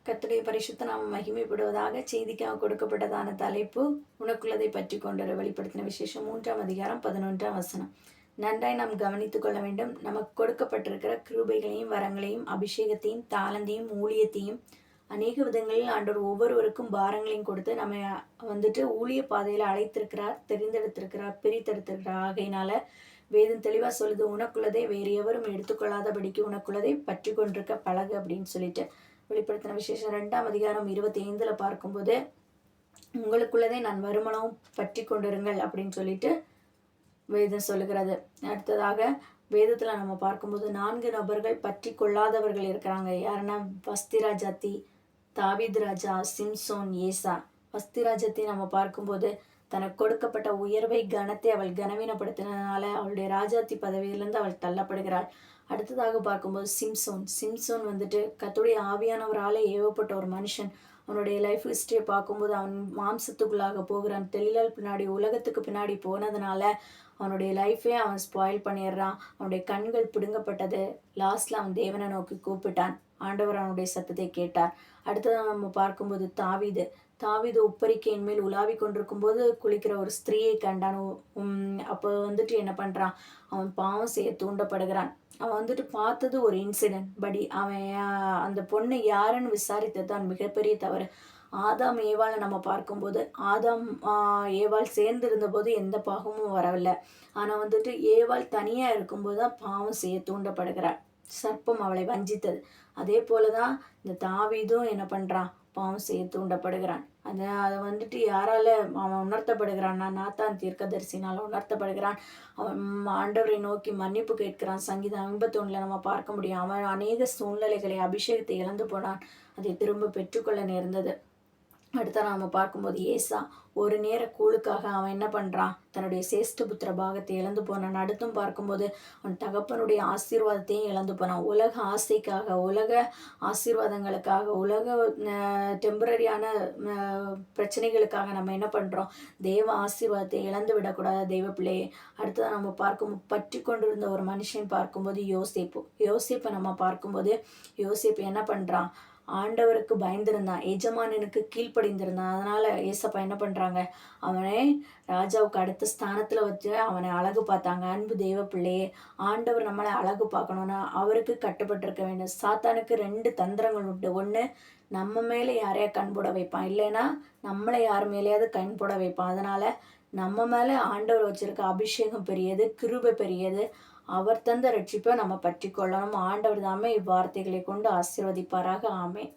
கர்த்தருடைய பரிசுத்த நாமம் மகிமைப்படுவதாக. செய்திக்காக கொடுக்கப்பட்டதான தலைப்பு உனக்குள்ளதை பற்றி கொண்டு வெளிப்படுத்தின விசேஷம் 3ஆம் அதிகாரம் 11ஆம் வசனம். நன்றாய் நாம் கவனித்துக் கொள்ள வேண்டும். நமக்கு கொடுக்கப்பட்டிருக்கிற கிருபைகளையும் வரங்களையும் அபிஷேகத்தையும் தாளந்தையும் ஊழியத்தையும் அநேக விதங்களில் ஆண்டவர் ஒவ்வொருவருக்கும் பாரங்களையும் கொடுத்து நம்ம ஊழிய பாதையில் அழைத்திருக்கிறார், தெரிந்தெடுத்திருக்கிறார், பிரித்தெடுத்திருக்கிறார். ஆகையினால வேதம் தெளிவாக சொல்லுது, உனக்குள்ளதை வேறு எவரும் எடுத்துக்கொள்ளாதபடிக்கு உனக்குள்ளதை பற்றி கொண்டிருக்க பழகு அப்படின்னு சொல்லிட்டு. வெளிப்படுத்தின விசேஷம் 2ஆம் அதிகாரம் 25 பார்க்கும்போது உங்களுக்குள்ளதே நான் வருமானம் பற்றி கொண்டிருங்கள் அப்படின்னு சொல்லிட்டு வேதம் சொல்லுகிறது. அடுத்ததாக வேதத்தில் நம்ம பார்க்கும்போது 4 நபர்கள் பற்றி கொள்ளாதவர்கள் இருக்கிறாங்க. யாருன்னா வஸ்திராஜாத்தி, தாவீது ராஜா, சிம்சோன், ஏசா. வஸ்திராஜத்தை நம்ம பார்க்கும்போது தனக்கு கொடுக்கப்பட்ட உயர்வை கனத்தை அவள் கனவீனப்படுத்தினதுனால அவளுடைய ராஜாத்தி பதவியிலிருந்து அவள் தள்ளப்படுகிறாள். அடுத்ததாக பார்க்கும்போது சிம்சோன் கர்த்தருடைய ஆவியானவரால் ஏவப்பட்ட ஒரு மனுஷன். அவனுடைய லைஃப் ஹிஸ்டரியை பார்க்கும்போது அவன் மாம்சத்துக்குள்ளாக போகிறான். தெளிலால் பின்னாடி உலகத்துக்கு பின்னாடி போனதுனால அவனுடைய லைஃபே அவன் ஸ்பாயில் பண்ணிடுறான். அவனுடைய கண்கள் பிடுங்கப்பட்டது. லாஸ்ட்ல அவன் தேவனை நோக்கி கூப்பிட்டான். ஆண்டவர் அவனுடைய சத்தத்தை கேட்டார். அடுத்ததான் நம்ம பார்க்கும்போது தாவீது உப்பரிக்கையின் மேல் உலாவி கொண்டிருக்கும் போது குளிக்கிற ஒரு ஸ்திரீயை கண்டான். அப்போ என்ன பண்ணுறான், அவன் பாவம் செய்ய தூண்டப்படுகிறான். அவன் பார்த்தது ஒரு இன்சிடென்ட், படி அவன் அந்த பொண்ணு யாருன்னு விசாரித்தது தான் மிகப்பெரிய தவறு. ஆதாம் ஏவாளை நம்ம பார்க்கும்போது ஆதாம் ஏவாள் சேர்ந்து இருந்தபோது எந்த பாகமும் வரவில்லை. ஆனால் ஏவாள் தனியாக இருக்கும்போது தான் பாவம் செய்ய தூண்டப்படுகிறாள். சர்ப்பம் அவளை வஞ்சித்தது. அதே போலதான் இந்த தாவீதும் என்ன பண்ணுறான், பாவம் செய்ய தூண்டப்படுகிறான். அதை யாரால அவன் உணர்த்தப்படுகிறான்னா, நாத்தான் தீர்க்கதரிசினால் உணர்த்தப்படுகிறான். அவன் ஆண்டவரை நோக்கி மன்னிப்பு கேட்கிறான். சங்கீதம் 51 நம்ம பார்க்க முடியும். அவன் அநேக சூழ்நிலைகளை அபிஷேகத்தை இழந்து போனான். அதை திரும்ப பெற்றுக்கொள்ள நேர்ந்தது. அடுத்த நாம பார்க்கும்போது ஏசா ஒரு நேர கூழுக்காக அவன் என்ன பண்ணுறான், தன்னுடைய சேஷ்ட புத்திர பாகத்தை இழந்து போனான். அடுத்தும் பார்க்கும்போது அவன் தகப்பனுடைய ஆசீர்வாதத்தையும் இழந்து போனான். உலக ஆசைக்காக, உலக ஆசீர்வாதங்களுக்காக, உலக டெம்பரரியான பிரச்சனைகளுக்காக நம்ம என்ன பண்ணுறோம், தேவ ஆசீர்வாதத்தை இழந்து விடக்கூடாது தெய்வ பிள்ளையே. அடுத்ததான் நம்ம பற்றி கொண்டிருந்த ஒரு மனுஷன் பார்க்கும்போது யோசேப்பை நம்ம பார்க்கும்போது யோசேப்பு என்ன பண்ணுறான், ஆண்டவருக்கு பயந்திருந்தான், எஜமானனுக்கு கீழ்ப்படிந்திருந்தான். அதனால ஏசப்பா என்ன பண்றாங்க, அவனை ராஜாவுக்கு அடுத்த ஸ்தானத்துல வச்சு அவனை அழகு பார்த்தாங்க. அன்பு தெய்வ பிள்ளையே, ஆண்டவர் நம்மளை அழகு பார்க்கணும்னா அவருக்கு கட்டுப்பட்டிருக்க வேண்டும். சாத்தானுக்கு 2 தந்திரங்கள் உண்டு. ஒன்று, நம்ம மேலே யாரையா கண் போட வைப்பான், இல்லைன்னா நம்மளை யார் மேலேயாவது கண் போட வைப்பான். அதனால நம்ம மேலே ஆண்டவர் வச்சிருக்க அபிஷேகம் பெரியது, கிருபை பெரியது. அவர் தந்த ரட்சிப்பை நம்ம பற்றி கொள்ளணும். ஆண்டவர் தாமே இவ்வார்த்தைகளை கொண்டு ஆசீர்வதிப்பாராக. ஆமென்.